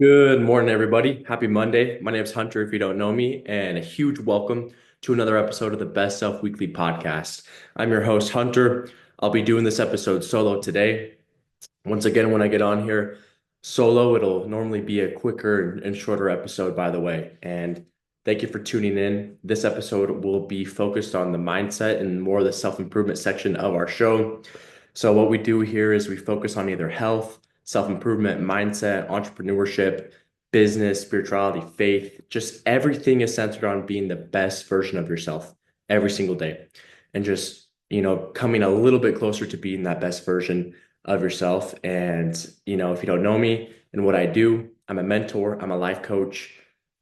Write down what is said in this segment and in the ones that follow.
Good morning, everybody. Happy Monday. My name is Hunter, if you don't know me, and a huge welcome to another episode of the Best Self Weekly podcast. I'm your host, Hunter. I'll be doing this episode solo today. Once again, when I get on here solo, it'll normally be a quicker and shorter episode, by the way. And thank you for tuning in. This episode will be focused on the mindset and more of the self-improvement section of our show. So, what we do here is we focus on either health, self-improvement, mindset, entrepreneurship, business, spirituality, faith. Just everything is centered on being the best version of yourself every single day. And just, coming a little bit closer to being that best version of yourself. And, if you don't know me and what I do, I'm a mentor, I'm a life coach,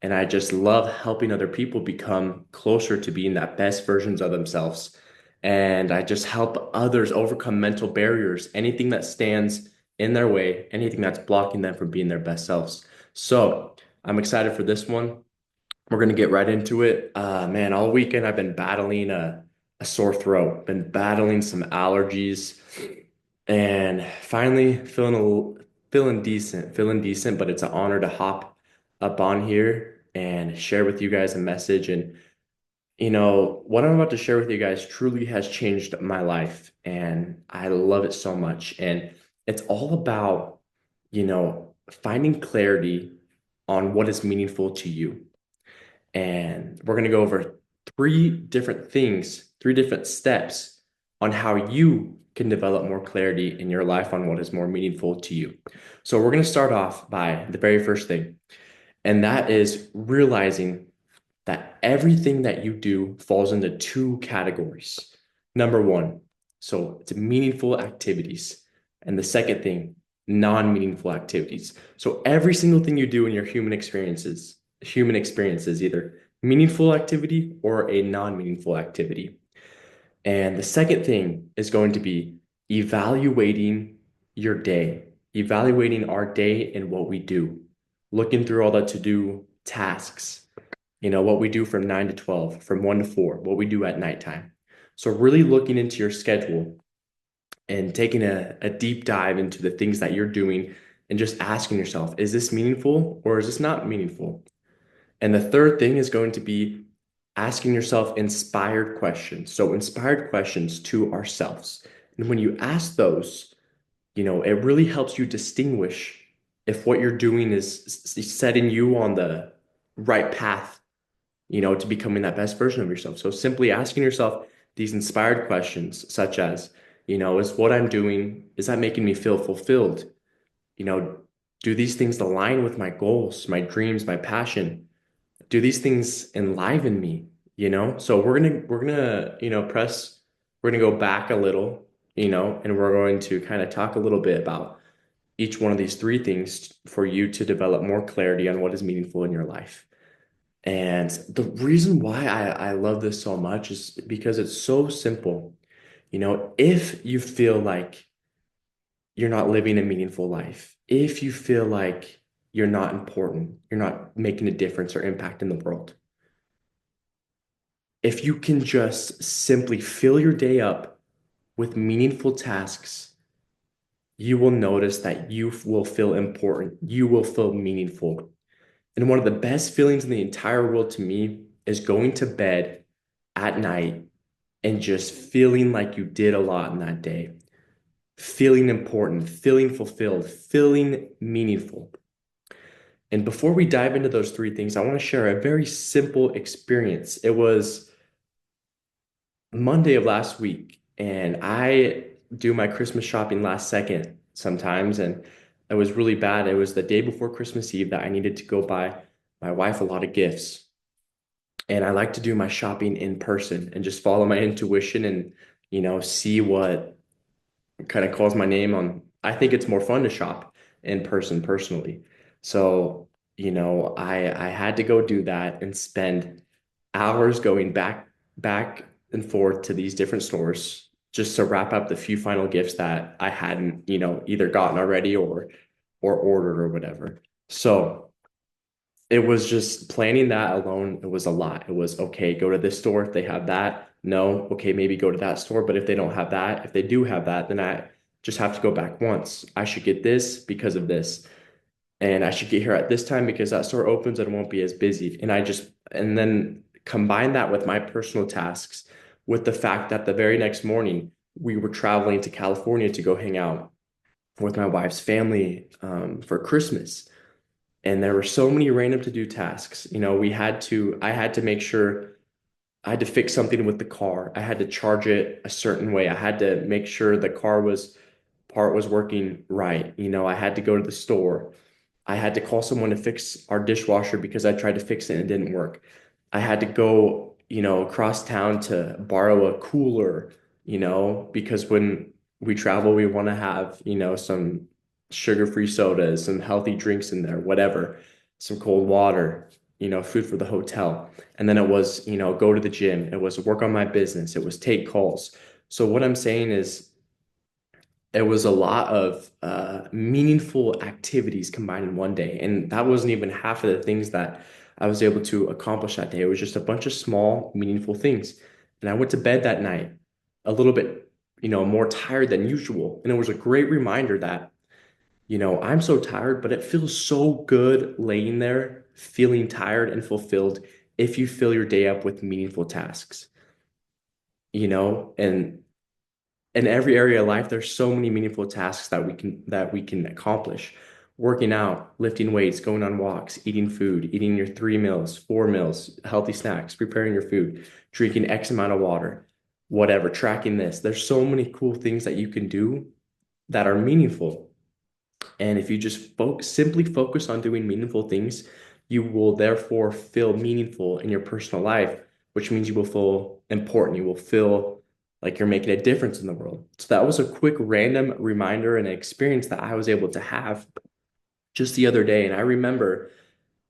and I just love helping other people become closer to being that best versions of themselves. And I just help others overcome mental barriers, anything that stands in their way, anything that's blocking them from being their best selves. So I'm excited for this one. We're going to get right into it. Man, all weekend I've been battling a sore throat, been battling some allergies, and finally feeling decent. But it's an honor to hop up on here and share with you guys a message. And what I'm about to share with you guys truly has changed my life, and I love it so much. And it's all about, finding clarity on what is meaningful to you. And we're going to go over three different things, three different steps on how you can develop more clarity in your life on what is more meaningful to you. So, we're going to start off by the very first thing, and that is realizing that everything that you do falls into two categories. Number one, so it's meaningful activities. And the second thing, non-meaningful activities. So every single thing you do in your human experiences, either meaningful activity or a non-meaningful activity. And the second thing is going to be evaluating your day, evaluating our day and what we do, looking through all the to-do tasks, what we do from 9 to 12, from 1 to 4, what we do at nighttime. So really looking into your schedule and taking a deep dive into the things that you're doing and just asking yourself, is this meaningful or is this not meaningful? And the third thing is going to be asking yourself inspired questions. So inspired questions to ourselves. And when you ask those, it really helps you distinguish if what you're doing is setting you on the right path, to becoming that best version of yourself. So simply asking yourself these inspired questions, such as, is what I'm doing, is that making me feel fulfilled? You know, do these things align with my goals, my dreams, my passion? Do these things enliven me? So we're gonna, we're gonna go back a little, and we're going to kind of talk a little bit about each one of these three things for you to develop more clarity on what is meaningful in your life. And the reason why I love this so much is because it's so simple. If you feel like you're not living a meaningful life, if you feel like you're not important, you're not making a difference or impact in the world, if you can just simply fill your day up with meaningful tasks, you will notice that you will feel important, you will feel meaningful. And one of the best feelings in the entire world to me is going to bed at night and just feeling like you did a lot in that day, feeling important, feeling fulfilled, feeling meaningful. And before we dive into those three things, I want to share a very simple experience. It was Monday of last week, and I do my Christmas shopping last second sometimes, and it was really bad. It was the day before Christmas Eve that I needed to go buy my wife a lot of gifts. And I like to do my shopping in person and just follow my intuition and, see what kind of calls my name on. I think it's more fun to shop in person personally. So, I had to go do that and spend hours going back and forth to these different stores just to wrap up the few final gifts that I hadn't, either gotten already or ordered or whatever. So, it was just planning that alone. It was a lot. It was okay, go to this store if they have that. No, okay, maybe go to that store. But if they don't have that, if they do have that, then I just have to go back once. I should get this because of this. and I should get here at this time because that store opens and it won't be as busy. And then combine that with my personal tasks with the fact that the very next morning we were traveling to California to go hang out with my wife's family for Christmas. And there were so many random to do tasks. I had to make sure I had to fix something with the car. I had to charge it a certain way. I had to make sure the car was part was working right. I had to go to the store. I had to call someone to fix our dishwasher because I tried to fix it and it didn't work. I had to go, across town to borrow a cooler, because when we travel, we want to have, some sugar-free sodas, some healthy drinks in there, whatever, some cold water, food for the hotel. And then it was, go to the gym. It was work on my business. It was take calls. So what I'm saying is it was a lot of meaningful activities combined in one day. And that wasn't even half of the things that I was able to accomplish that day. It was just a bunch of small, meaningful things. And I went to bed that night a little bit, more tired than usual. And it was a great reminder that, I'm so tired, but it feels so good laying there, feeling tired and fulfilled if you fill your day up with meaningful tasks, and in every area of life, there's so many meaningful tasks that we can accomplish. Working out, lifting weights, going on walks, eating food, eating your 3 meals, 4 meals, healthy snacks, preparing your food, drinking X amount of water, whatever, tracking this. There's so many cool things that you can do that are meaningful. And if you just simply focus on doing meaningful things, you will therefore feel meaningful in your personal life, which means you will feel important. You will feel like you're making a difference in the world. So that was a quick random reminder and an experience that I was able to have just the other day. And I remember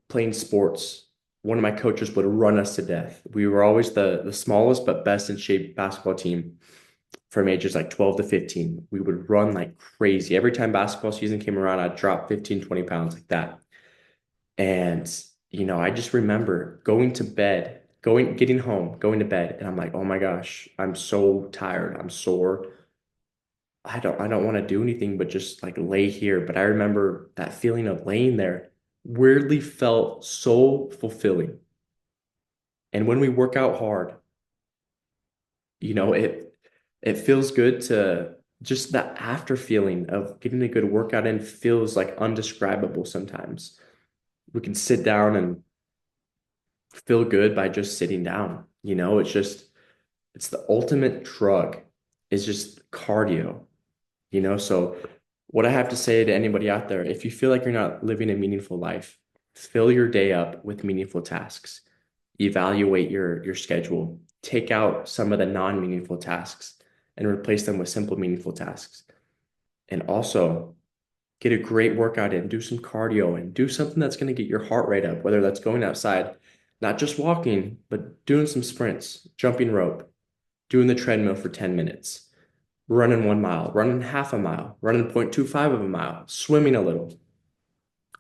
playing sports. One of my coaches would run us to death. We were always the smallest but best in shape basketball team from ages like 12 to 15. We would run like crazy. Every time basketball season came around, I'd drop 15, 20 pounds like that. And, I just remember going to bed, getting home, going to bed, and I'm like, oh my gosh, I'm so tired. I'm sore. I don't want to do anything but just like lay here. But I remember that feeling of laying there weirdly felt so fulfilling. And when we work out hard, it feels good to just that after feeling of getting a good workout in feels like undescribable sometimes. We can sit down and feel good by just sitting down. It's the ultimate drug. It's just cardio. So what I have to say to anybody out there, if you feel like you're not living a meaningful life, fill your day up with meaningful tasks. Evaluate your schedule. Take out some of the non-meaningful tasks and replace them with simple, meaningful tasks. And also get a great workout in, do some cardio and do something that's going to get your heart rate up, whether that's going outside, not just walking, but doing some sprints, jumping rope, doing the treadmill for 10 minutes, running 1 mile, running half a mile, running 0.25 of a mile, swimming a little,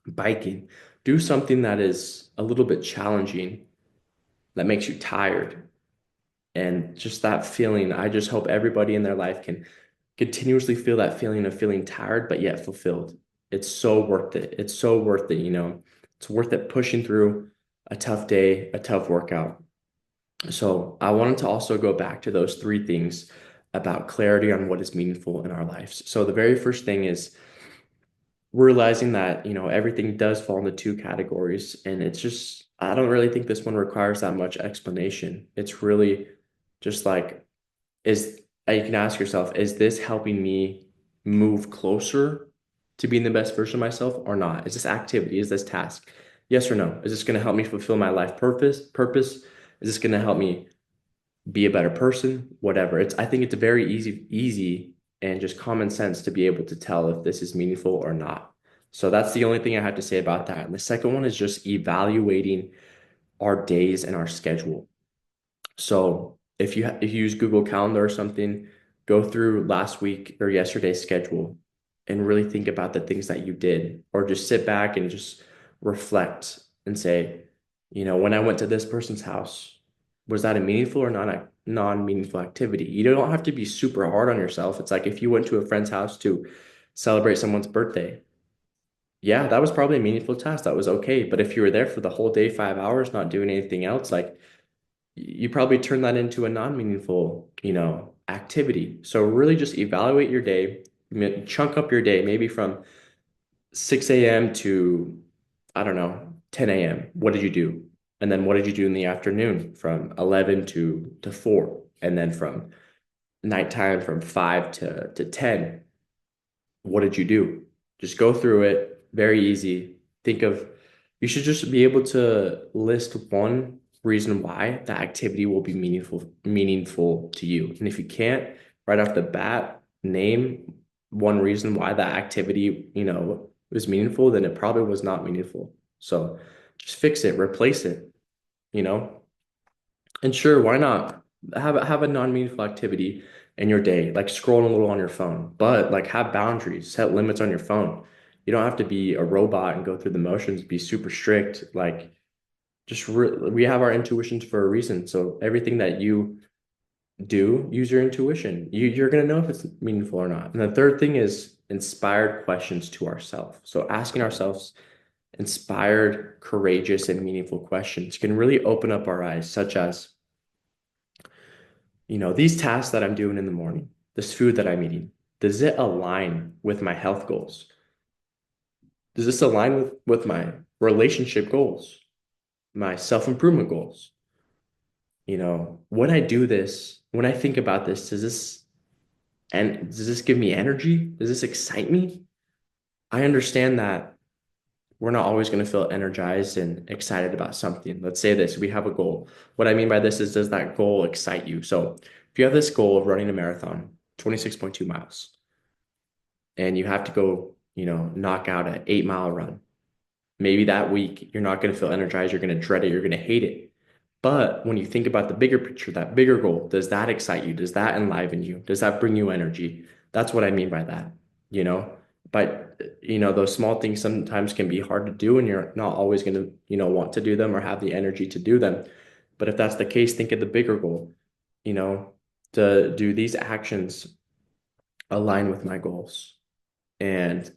biking. Do something that is a little bit challenging, that makes you tired. And just that feeling, I just hope everybody in their life can continuously feel that feeling of feeling tired, but yet fulfilled. It's so worth it. It's so worth it. It's worth it pushing through a tough day, a tough workout. So I wanted to also go back to those three things about clarity on what is meaningful in our lives. So the very first thing is realizing that, everything does fall into two categories. And it's just, I don't really think this one requires that much explanation. It's really just like, you can ask yourself, is this helping me move closer to being the best version of myself or not? Is this activity? Is this task? Yes or no? Is this going to help me fulfill my life purpose? Is this going to help me be a better person? Whatever. I think it's very easy and just common sense to be able to tell if this is meaningful or not. So that's the only thing I have to say about that. And the second one is just evaluating our days and our schedule. So if you use Google Calendar or something, go through last week or yesterday's schedule and really think about the things that you did, or just sit back and just reflect and say, when I went to this person's house, was that a meaningful or not a non-meaningful activity? You don't have to be super hard on yourself. It's like if you went to a friend's house to celebrate someone's birthday, yeah, that was probably a meaningful task. That was okay. But if you were there for the whole day, 5 hours, not doing anything else, like you probably turn that into a non-meaningful, activity. So really just evaluate your day, chunk up your day, maybe from 6 a.m. to, I don't know, 10 a.m. What did you do? And then what did you do in the afternoon from 11 to 4? And then from nighttime from 5 to 10, what did you do? Just go through it. Very easy. You should just be able to list one reason why that activity will be meaningful to you. And if you can't, right off the bat, name one reason why that activity, was meaningful, then it probably was not meaningful. So just fix it, replace it, you know? And sure, why not have a non-meaningful activity in your day, like scrolling a little on your phone, but like have boundaries, set limits on your phone. You don't have to be a robot and go through the motions, be super strict. Like we have our intuitions for a reason. So everything that you do, use your intuition. You're gonna know if it's meaningful or not. And the third thing is inspired questions to ourselves. So asking ourselves inspired, courageous, and meaningful questions can really open up our eyes, such as these tasks that I'm doing in the morning, this food that I'm eating, does it align with my health goals? Does this align with my relationship goals, my self-improvement goals? When I do this, when I think about this, does this give me energy? Does this excite me? I understand that we're not always going to feel energized and excited about something. Let's say this, we have a goal. What I mean by this is, does that goal excite you? So if you have this goal of running a marathon, 26.2 miles, and you have to go, knock out an 8 mile run, maybe that week you're not going to feel energized. You're going to dread it. You're going to hate it. But when you think about the bigger picture, that bigger goal, does that excite you? Does that enliven you? Does that bring you energy? That's what I mean by that, you know? But, those small things sometimes can be hard to do, and you're not always going to, want to do them or have the energy to do them. But if that's the case, think of the bigger goal, you know, to do these actions align with my goals? And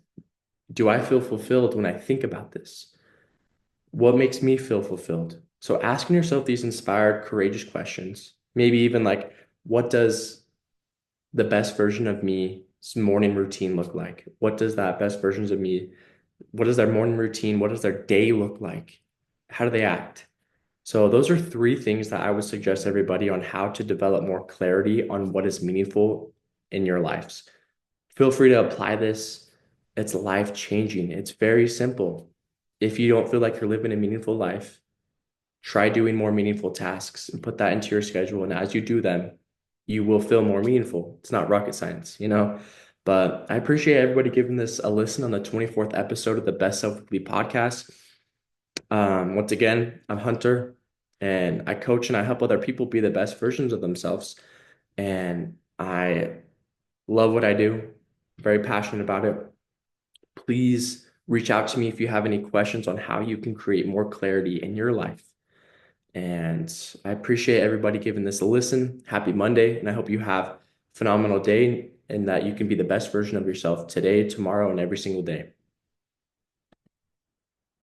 do I feel fulfilled when I think about this? What makes me feel fulfilled? So asking yourself these inspired, courageous questions, maybe even like, what does the best version of me's morning routine look like? What does that best versions of me, what does their morning routine, what does their day look like? How do they act? So those are three things that I would suggest everybody on how to develop more clarity on what is meaningful in your lives. Feel free to apply this. It's life changing. It's very simple. If you don't feel like you're living a meaningful life, try doing more meaningful tasks and put that into your schedule. And as you do them, you will feel more meaningful. It's not rocket science. But I appreciate everybody giving this a listen on the 24th episode of the Best Self Weekly podcast. Once again, I'm Hunter, and I coach and I help other people be the best versions of themselves. And I love what I do, very passionate about it. Please reach out to me if you have any questions on how you can create more clarity in your life. And I appreciate everybody giving this a listen. Happy Monday, and I hope you have a phenomenal day and that you can be the best version of yourself today, tomorrow, and every single day.